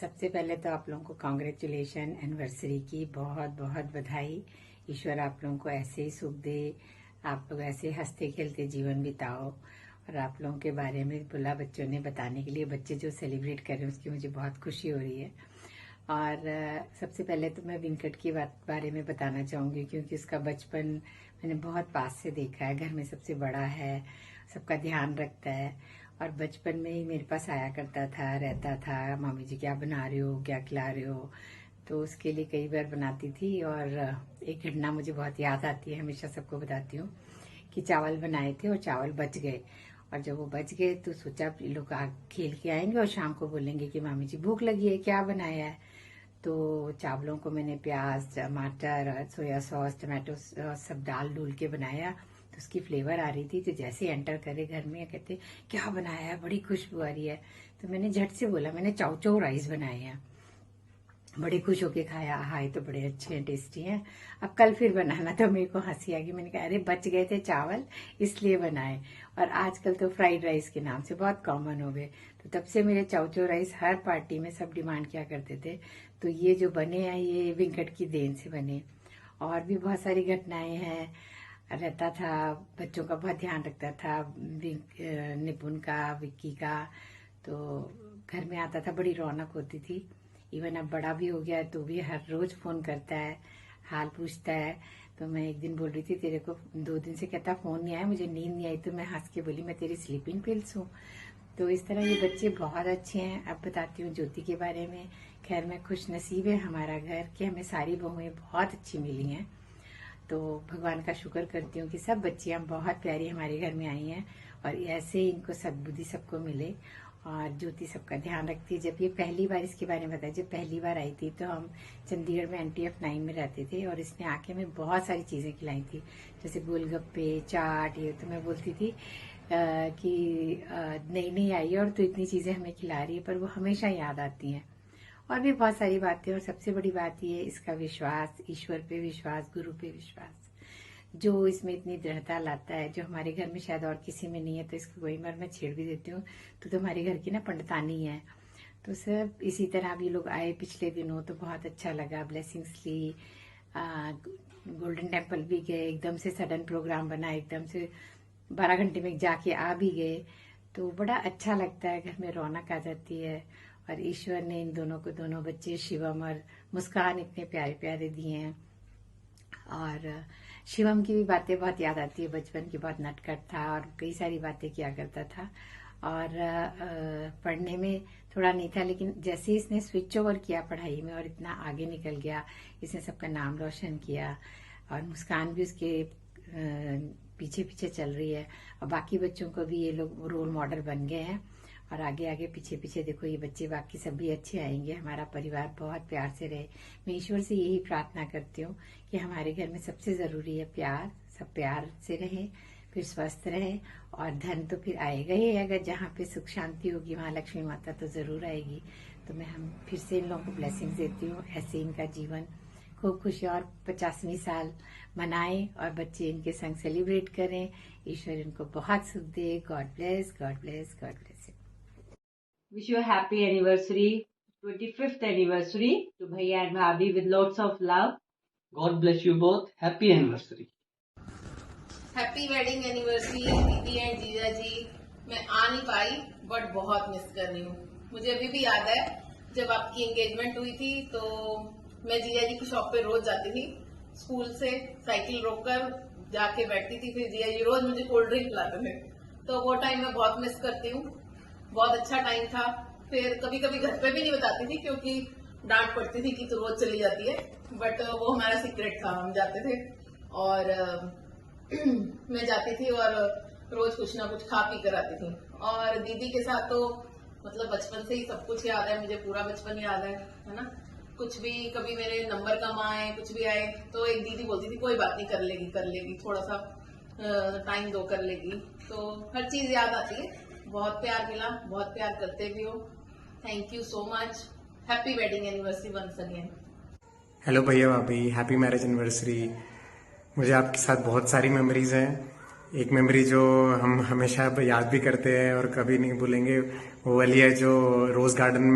सबसे पहले तो आप लोगों को कॉन्ग्रेचुलेशन एनिवर्सरी की बहुत बहुत बधाई। ईश्वर आप लोगों को ऐसे ही सुख दे, आप लोग ऐसे हंसते खेलते जीवन बिताओ। और आप लोगों के बारे में बोला बच्चों ने बताने के लिए, बच्चे जो सेलिब्रेट कर रहे हैं उसकी मुझे बहुत खुशी हो रही है। और सबसे पहले तो मैं वेंकट के बारे में बताना चाहूँगी, क्योंकि उसका बचपन मैंने बहुत पास से देखा है। घर में सबसे बड़ा है, सबका ध्यान रखता है और बचपन में ही मेरे पास आया करता था, रहता था, मामी जी क्या बना रहे हो, क्या खिला रहे हो। तो उसके लिए कई बार बनाती थी। और एक घटना मुझे बहुत याद आती है, हमेशा सबको बताती हूँ कि चावल बनाए थे और चावल बच गए। और जब वो बच गए तो सोचा लोग खेल के आएंगे और शाम को बोलेंगे कि मामी जी भूख लगी है, क्या बनाया है। तो चावलों को मैंने प्याज, टमाटर, सोया सॉस, टमाटो सॉस सब डाल डूल के बनाया। तो उसकी फ्लेवर आ रही थी। तो जैसे एंटर करे घर में कहते क्या बनाया है, बड़ी खुशबू आ रही है। तो मैंने झट से बोला मैंने चाउ चाउ राइस बनाए हैं। बड़े खुश होके खाया, हाय तो बड़े अच्छे हैं, टेस्टी हैं, अब कल फिर बनाना। तो मेरे को हंसी आ गई। मैंने कहा अरे बच गए थे चावल इसलिए बनाए। और आजकल तो फ्राइड राइस के नाम से बहुत कॉमन हो गए। तो तब से मेरे चाउचो राइस हर पार्टी में सब डिमांड किया करते थे। तो ये जो बने हैं ये वेंकट की देन से बने। और भी बहुत सारी घटनाएं हैं। रहता था, बच्चों का बहुत ध्यान रखता था, निपुण का, विक्की का। तो घर में आता था, बड़ी रौनक होती थी। इवन अब बड़ा भी हो गया है तो भी हर रोज फोन करता है, हाल पूछता है। तो मैं एक दिन बोल रही थी तेरे को 2 दिन से कहता फोन नहीं आया, मुझे नींद नहीं आई। तो मैं हंस के बोली मैं तेरी स्लीपिंग पिल्स हूँ। तो इस तरह ये बच्चे बहुत अच्छे हैं। अब बताती हूँ ज्योति के बारे में। खैर मैं खुश नसीब है हमारा घर कि हमें सारी बहुएं बहुत अच्छी मिली हैं। तो भगवान का शुक्र करती हूँ कि सब बच्चियां बहुत प्यारी हमारे घर में आई हैं और ऐसे ही इनको सद्बुद्धि सबको मिले। और ज्योति सबका ध्यान रखती है। जब ये पहली बार, इसके बारे में बताया, जब पहली बार आई थी तो हम चंडीगढ़ में NTF 9 में रहते थे और इसने आके हमें बहुत सारी चीजें खिलाई थी, जैसे गोलगप्पे, चाट। ये तो मैं बोलती थी कि नई नई आई है और तो इतनी चीजें हमें खिला रही है, पर वो हमेशा याद आती हैं। और भी बहुत सारी बातें। और सबसे बड़ी बात ये इसका विश्वास, ईश्वर पे विश्वास, गुरु पे विश्वास, जो इसमें इतनी दृढ़ता लाता है, जो हमारे घर में शायद और किसी में नहीं है। तो इसको कोई बार मैं छेड़ भी देती हूँ तो तुम्हारे घर की ना पंडितानी है। तो सब इसी तरह भी लोग आए पिछले दिनों, तो बहुत अच्छा लगा, ब्लेसिंग्स ली। गोल्डन टेम्पल भी गए, एकदम से सडन प्रोग्राम बना, एकदम से 12 घंटे में जाके आ भी गए। तो बड़ा अच्छा लगता है, घर में रौनक आ जाती है। और ईश्वर ने इन दोनों को, दोनों बच्चे शिवम और मुस्कान, इतने प्यारे प्यारे दिए हैं। और शिवम की भी बातें बहुत याद आती है, बचपन की, बहुत नटखट था और कई सारी बातें किया करता था। और पढ़ने में थोड़ा नहीं था, लेकिन जैसे ही इसने स्विच ओवर किया पढ़ाई में और इतना आगे निकल गया, इसने सबका नाम रोशन किया। और मुस्कान भी उसके पीछे पीछे चल रही है और बाकी बच्चों को भी ये लोग रोल मॉडल बन गए हैं। और आगे आगे पीछे पीछे देखो ये बच्चे, बाकी सब भी अच्छे आएंगे। हमारा परिवार बहुत प्यार से रहे। मैं ईश्वर से यही प्रार्थना करती हूँ कि हमारे घर में सबसे जरूरी है प्यार, सब प्यार से रहे, फिर स्वस्थ रहे। और धन तो फिर आएगा ही, अगर जहाँ पे सुख शांति होगी वहाँ लक्ष्मी माता तो जरूर आएगी। तो मैं हम फिर से इन लोगों को ब्लेसिंग्स देती हूँ, ऐसे इनका जीवन खूब खुशी और 50वीं साल मनाएं और बच्चे इनके संग सेलिब्रेट करें। ईश्वर इनको बहुत सुख दे। God bless, God bless, God bless. Wish you a happy anniversary, 25th anniversary to Bhaiya and Bhabhi with lots of love. God bless you both. Happy anniversary. Happy wedding anniversary दीदी and जीजा जी। मैं आ नहीं पाई but बहुत miss कर रही हूँ। मुझे अभी भी याद है जब आपकी एंगेजमेंट हुई थी तो मैं जीजा जी की शॉप पे रोज जाती थी, स्कूल से साइकिल रोककर जाके बैठती थी, फिर जीजा जी रोज मुझे कोल्ड ड्रिंक पिलाते थे। तो वो टाइम मैं बहुत मिस करती हूँ, बहुत अच्छा टाइम था। फिर कभी कभी घर पे भी नहीं बताती थी क्योंकि डांट पड़ती थी कि तू रोज चली जाती है, बट वो हमारा सीक्रेट था, हम जाते थे। और मैं जाती थी और रोज कुछ ना कुछ खा पी कर आती थी। और दीदी के साथ तो मतलब बचपन से ही सब कुछ याद है मुझे, पूरा बचपन याद है ना। कुछ भी, कभी मेरे नंबर कम आए, कुछ भी आए तो एक दीदी बोलती थी कोई बात नहीं, कर लेगी कर लेगी, थोड़ा सा टाइम दो, कर लेगी। तो हर चीज याद आती है। बहुत प्यार मिला, बहुत प्यार करते भी हो। Thank you so much. Happy wedding anniversary once again. Hello भैया भाभी, हैप्पी मैरिज एनिवर्सरी। मुझे आपके साथ बहुत सारी मेमोरीज हैं। एक मेमोरी जो हम हमेशा याद भी करते हैं और कभी नहीं भूलेंगे, वो वाली है जो रोज गार्डन में